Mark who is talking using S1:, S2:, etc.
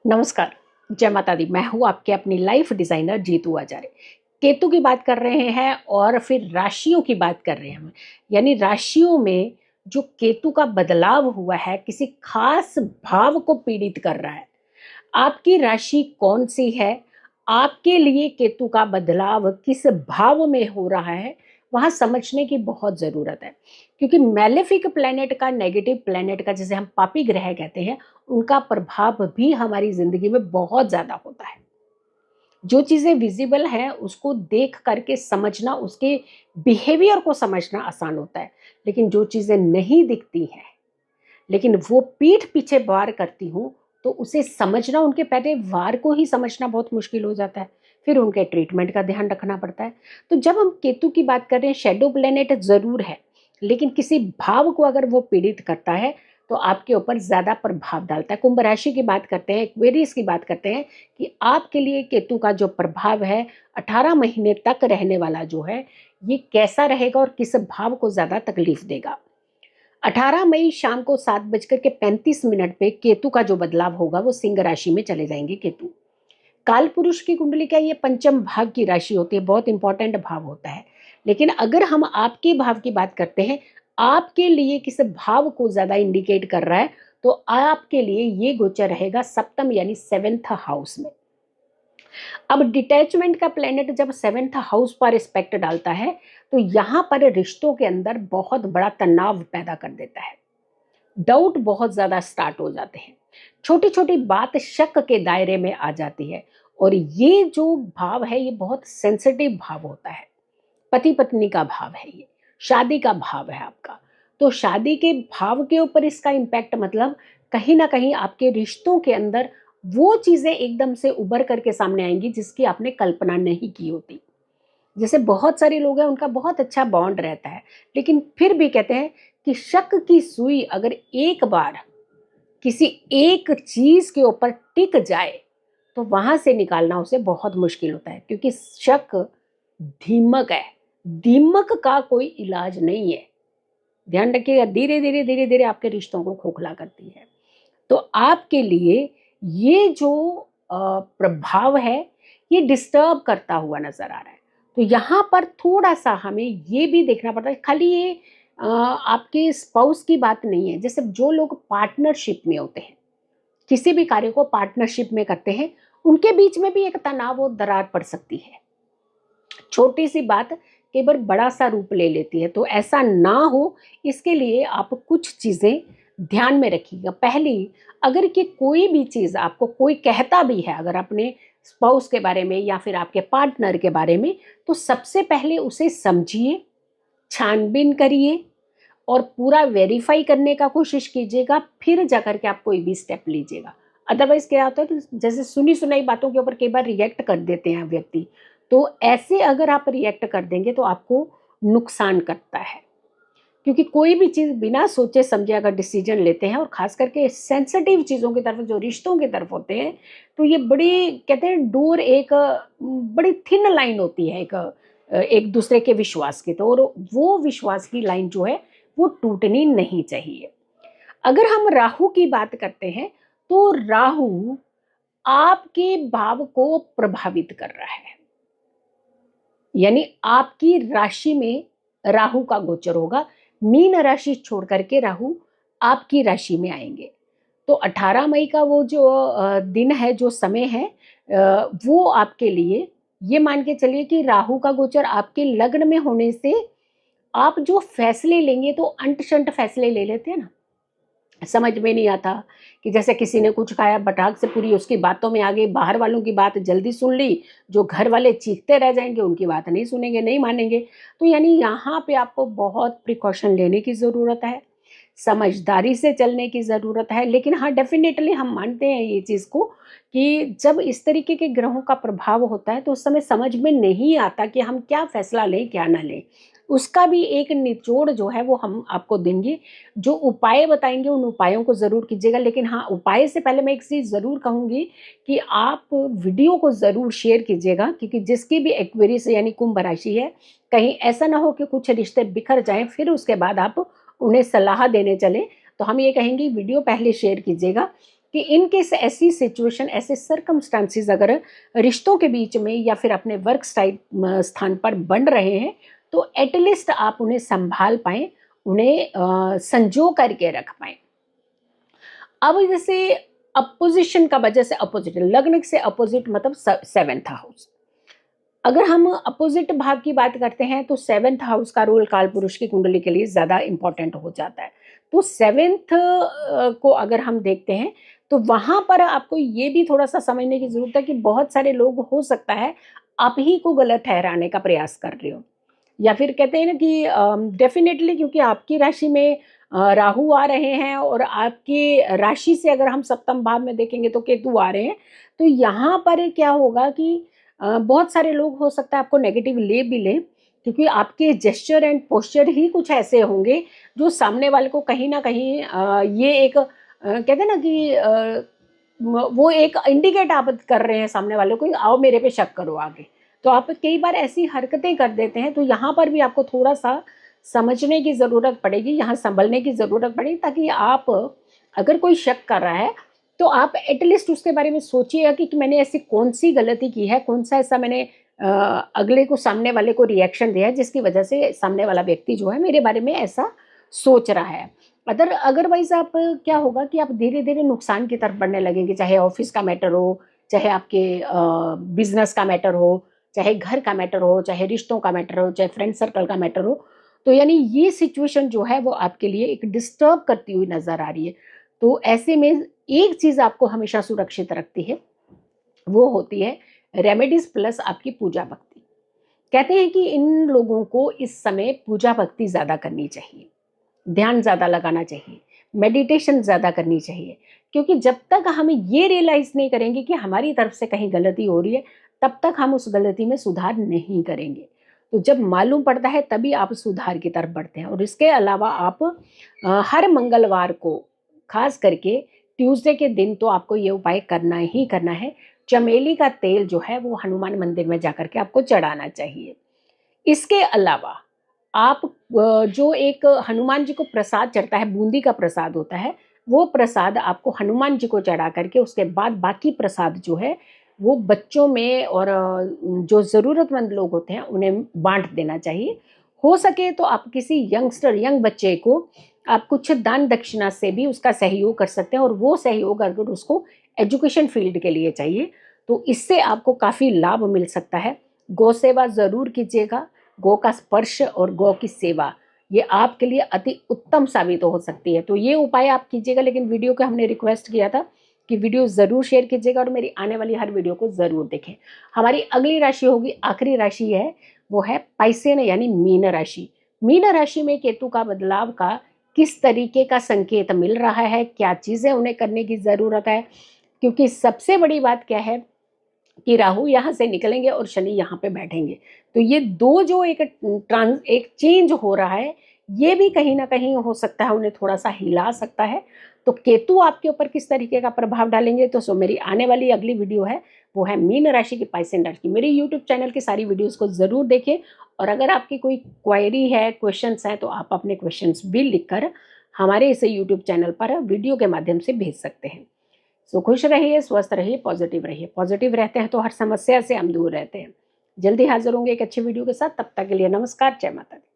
S1: नमस्कार, जय माता दी। मैं हूँ आपके अपनी लाइफ डिज़ाइनर जीतू आचार्य। केतु की बात कर रहे हैं और फिर राशियों की बात कर रहे हैं हम। यानी राशियों में जो केतु का बदलाव हुआ है, किसी खास भाव को पीड़ित कर रहा है। आपकी राशि कौन-सी है? आपके लिए केतु का बदलाव किस भाव में हो रहा है, वहाँ समझने की बहुत ज़रूरत है। क्योंकि मैलेफिक प्लैनेट का, नेगेटिव प्लैनेट का, जिसे हम पापी ग्रह कहते हैं, उनका प्रभाव भी हमारी ज़िंदगी में बहुत ज़्यादा होता है। जो चीज़ें विज़िबल हैं, उसको देख कर के समझना, उसके बिहेवियर को समझना आसान होता है। लेकिन जो चीज़ें नहीं दिखती हैं, लेकिन वो पीठ पीछे वार करती हूँ, तो उसे समझना, उनके पहले वार को ही समझना बहुत मुश्किल हो जाता है। फिर उनके ट्रीटमेंट का ध्यान रखना पड़ता है। तो जब हम केतु की बात कर रहे हैं, शैडो प्लैनेट ज़रूर है, लेकिन किसी भाव को अगर वो पीड़ित करता है, तो आपके ऊपर ज़्यादा प्रभाव डालता है। कुंभ राशि की बात करते हैं, एक्वेरियस की बात करते हैं कि आपके लिए केतु का जो प्रभाव है, 18 महीने तक रहने वाला जो है, ये कैसा रहेगा और किस भाव को ज़्यादा तकलीफ देगा। 18 मई शाम को 7:35 पे केतु का जो बदलाव होगा, वो सिंह राशि में चले जाएंगे केतु। काल पुरुष की कुंडली का ये पंचम भाव की राशि होती है, बहुत इंपॉर्टेंट भाव होता है। लेकिन अगर हम आपके भाव की बात करते हैं, आपके लिए किस भाव को ज्यादा इंडिकेट कर रहा है, तो आपके लिए ये गोचर रहेगा सप्तम यानी 7th हाउस में। अब डिटैचमेंट का प्लेनेट जब 7th हाउस पर रिस्पेक्ट डालता है, तो यहां पर रिश्तों के अंदर बहुत बड़ा तनाव पैदा कर देता है। डाउट बहुत ज्यादा स्टार्ट हो जाते हैं, छोटी छोटी बात शक के दायरे में आ जाती है। और ये जो भाव है, ये बहुत सेंसिटिव भाव होता है। पति पत्नी का भाव है, ये शादी का भाव है आपका। तो शादी के भाव के ऊपर इसका इम्पैक्ट, मतलब कहीं ना कहीं आपके रिश्तों के अंदर वो चीजें एकदम से उभर करके सामने आएंगी जिसकी आपने कल्पना नहीं की होती। जैसे बहुत सारे लोग हैं, उनका बहुत अच्छा बॉन्ड रहता है, लेकिन फिर भी कहते हैं कि शक की सुई अगर एक बार किसी एक चीज के ऊपर टिक जाए, तो वहां से निकालना उसे बहुत मुश्किल होता है। क्योंकि शक दीमक है, दीमक का कोई इलाज नहीं है। ध्यान रखिएगा, धीरे धीरे धीरे धीरे आपके रिश्तों को खोखला करती है। तो आपके लिए ये जो प्रभाव है, ये डिस्टर्ब करता हुआ नजर आ रहा है। तो यहाँ पर थोड़ा सा हमें ये भी देखना पड़ता है। खाली ये आपके स्पाउस की बात नहीं है। जैसे जो लोग पार्टनरशिप में होते हैं, किसी भी कार्य को पार्टनरशिप में करते हैं, उनके बीच में भी एक तनाव और दरार पड़ सकती है। छोटी सी बात कई बार बड़ा सा रूप ले लेती है। तो ऐसा ना हो, इसके लिए आप कुछ चीजें ध्यान में रखिएगा। पहली, अगर कि कोई भी चीज आपको कोई कहता भी है, अगर अपने स्पाउस के बारे में या फिर आपके पार्टनर के बारे में, तो सबसे पहले उसे समझिए, छानबीन करिए और पूरा वेरीफाई करने का कोशिश कीजिएगा, फिर जाकर के आप कोई भी स्टेप लीजिएगा। अदरवाइज क्या होता है, तो जैसे सुनी सुनाई बातों के ऊपर कई बार रिएक्ट कर देते हैं व्यक्ति। तो ऐसे अगर आप रिएक्ट कर देंगे तो आपको नुकसान करता है। क्योंकि कोई भी चीज़ बिना सोचे समझे अगर डिसीजन लेते हैं, और खास करके सेंसिटिव चीज़ों की तरफ, जो रिश्तों की तरफ होते हैं, तो ये बड़ी, कहते हैं डोर, एक बड़ी थिन लाइन होती है एक दूसरे के विश्वास की। तो और वो विश्वास की लाइन जो है, वो टूटनी नहीं चाहिए। अगर हम राहु की बात करते हैं, तो राहु आपके भाव को प्रभावित कर रहा है। यानी आपकी राशि में राहु का गोचर होगा। मीन राशि छोड़ करके राहु आपकी राशि में आएंगे। तो 18 मई का वो जो दिन है, जो समय है, वो आपके लिए, ये मान के चलिए कि राहु का गोचर आपके लग्न में होने से आप जो फैसले लेंगे, तो अंट शंट फैसले ले लेते हैं ना, समझ में नहीं आता। कि जैसे किसी ने कुछ खाया, बटाक से पूरी उसकी बातों में आ गई, बाहर वालों की बात जल्दी सुन ली, जो घर वाले चीखते रह जाएंगे उनकी बात नहीं सुनेंगे, नहीं मानेंगे। तो यानी यहाँ पे आपको बहुत प्रिकॉशन लेने की ज़रूरत है, समझदारी से चलने की ज़रूरत है। लेकिन हाँ, डेफिनेटली हम मानते हैं ये चीज़ को, कि जब इस तरीके के ग्रहों का प्रभाव होता है, तो उस समय समझ में नहीं आता कि हम क्या फैसला लें, क्या ना लें। उसका भी एक निचोड़ जो है, वो हम आपको देंगे। जो उपाय बताएंगे, उन उपायों को ज़रूर कीजिएगा। लेकिन हाँ, उपाय से पहले मैं एक चीज़ ज़रूर कहूँगी कि आप वीडियो को ज़रूर शेयर कीजिएगा, क्योंकि जिसकी भी एक्वेरियस यानी कुंभ राशि है, कहीं ऐसा ना हो कि कुछ रिश्ते बिखर जाएं, फिर उसके बाद आप उन्हें सलाह देने चले। तो हम ये कहेंगे, वीडियो पहले शेयर कीजिएगा, कि इनकेस ऐसी सिचुएशन, ऐसे सर्कमस्टांसिस अगर रिश्तों के बीच में या फिर अपने वर्क साइट स्थान पर बन रहे हैं, तो एटलीस्ट आप उन्हें संभाल पाएँ, उन्हें संजो करके रख पाएँ। अब जैसे अपोजिशन का वजह से अपोजिट, लग्न से अपोजिट मतलब सेवेंथ हाउस। अगर हम अपोजिट भाव की बात करते हैं तो सेवेंथ हाउस का रोल काल पुरुष की कुंडली के लिए ज़्यादा इंपॉर्टेंट हो जाता है। तो सेवेंथ को अगर हम देखते हैं तो वहाँ पर आपको ये भी थोड़ा सा समझने की ज़रूरत है कि बहुत सारे लोग हो सकता है आप ही को गलत ठहराने का प्रयास कर रहे हो, या फिर कहते हैं ना कि डेफिनेटली क्योंकि आपकी राशि में राहु आ रहे हैं और आपकी राशि से अगर हम सप्तम भाव में देखेंगे तो केतु आ रहे हैं, तो यहाँ पर क्या होगा कि बहुत सारे लोग हो सकता है आपको नेगेटिव ले भी लें, क्योंकि आपके जेस्चर एंड पोस्चर ही कुछ ऐसे होंगे जो सामने वाले को कहीं ना कहीं ये एक कहते हैं ना कि वो एक इंडिकेट आप कर रहे हैं सामने वाले को, आओ मेरे पे शक करो आगे। तो आप कई बार ऐसी हरकतें कर देते हैं, तो यहाँ पर भी आपको थोड़ा सा समझने की ज़रूरत पड़ेगी, यहाँ संभलने की ज़रूरत पड़ेगी, ताकि आप अगर कोई शक कर रहा है तो आप एटलीस्ट उसके बारे में सोचिएगा कि मैंने ऐसी कौन सी गलती की है, कौन सा ऐसा मैंने अगले को, सामने वाले को रिएक्शन दिया है जिसकी वजह से सामने वाला व्यक्ति जो है मेरे बारे में ऐसा सोच रहा है। अदरवाइज आप क्या होगा कि आप धीरे धीरे नुकसान की तरफ बढ़ने लगेंगे, चाहे ऑफिस का मैटर हो, चाहे आपके बिजनेस का मैटर हो, चाहे घर का मैटर हो, चाहे रिश्तों का मैटर हो, चाहे फ्रेंड सर्कल का मैटर हो। तो यानी ये सिचुएशन जो है वो आपके लिए एक डिस्टर्ब करती हुई नजर आ रही है। तो ऐसे में एक चीज आपको हमेशा सुरक्षित रखती है, वो होती है रेमेडीज प्लस आपकी पूजा भक्ति। कहते हैं कि इन लोगों को इस समय पूजा भक्ति ज्यादा करनी चाहिए, ध्यान ज़्यादा लगाना चाहिए, मेडिटेशन ज़्यादा करनी चाहिए, क्योंकि जब तक हम ये रियलाइज़ नहीं करेंगे कि हमारी तरफ से कहीं गलती हो रही है, तब तक हम उस गलती में सुधार नहीं करेंगे। तो जब मालूम पड़ता है तभी आप सुधार की तरफ बढ़ते हैं। और इसके अलावा आप हर मंगलवार को, खास करके ट्यूसडे के दिन, तो आपको ये उपाय करना ही करना है। चमेली का तेल जो है वो हनुमान मंदिर में जाकर के आपको चढ़ाना चाहिए। इसके अलावा आप जो एक हनुमान जी को प्रसाद चढ़ता है, बूंदी का प्रसाद होता है, वो प्रसाद आपको हनुमान जी को चढ़ा करके उसके बाद बाकी प्रसाद जो है वो बच्चों में और जो ज़रूरतमंद लोग होते हैं उन्हें बांट देना चाहिए। हो सके तो आप किसी यंग बच्चे को आप कुछ दान दक्षिणा से भी उसका सहयोग कर सकते हैं, और वो सहयोग अगर उसको एजुकेशन फील्ड के लिए चाहिए तो इससे आपको काफ़ी लाभ मिल सकता है। गौ सेवा ज़रूर कीजिएगा। गौ का स्पर्श और गौ की सेवा ये आपके लिए अति उत्तम साबित हो सकती है। तो ये उपाय आप कीजिएगा, लेकिन वीडियो को हमने रिक्वेस्ट किया था कि वीडियो ज़रूर शेयर कीजिएगा और मेरी आने वाली हर वीडियो को ज़रूर देखें। हमारी अगली राशि होगी, आखिरी राशि है, वो है पाइसेन यानी मीन राशि। मीन राशि में केतु का बदलाव का किस तरीके का संकेत मिल रहा है, क्या चीज़ें उन्हें करने की ज़रूरत है, क्योंकि सबसे बड़ी बात क्या है कि राहु यहाँ से निकलेंगे और शनि यहाँ पे बैठेंगे। तो ये दो जो एक चेंज हो रहा है, ये भी कहीं ना कहीं हो सकता है उन्हें थोड़ा सा हिला सकता है। तो केतु आपके ऊपर किस तरीके का प्रभाव डालेंगे, तो मेरी आने वाली अगली वीडियो है वो है मीन राशि की पाइसेन राशि की। मेरे यूट्यूब चैनल की सारी वीडियोस को ज़रूर देखें, और अगर आपकी कोई क्वेरी है, क्वेश्चंस हैं, तो आप अपने क्वेश्चंस भी लिखकर हमारे इस यूट्यूब चैनल पर वीडियो के माध्यम से भेज सकते हैं। सो खुश रहिए, स्वस्थ रहिए, पॉजिटिव रहिए। पॉजिटिव रहते हैं तो हर समस्या से हम दूर रहते हैं। जल्दी हाजिर होंगे एक अच्छी वीडियो के साथ। तब तक के लिए नमस्कार, जय माता दी।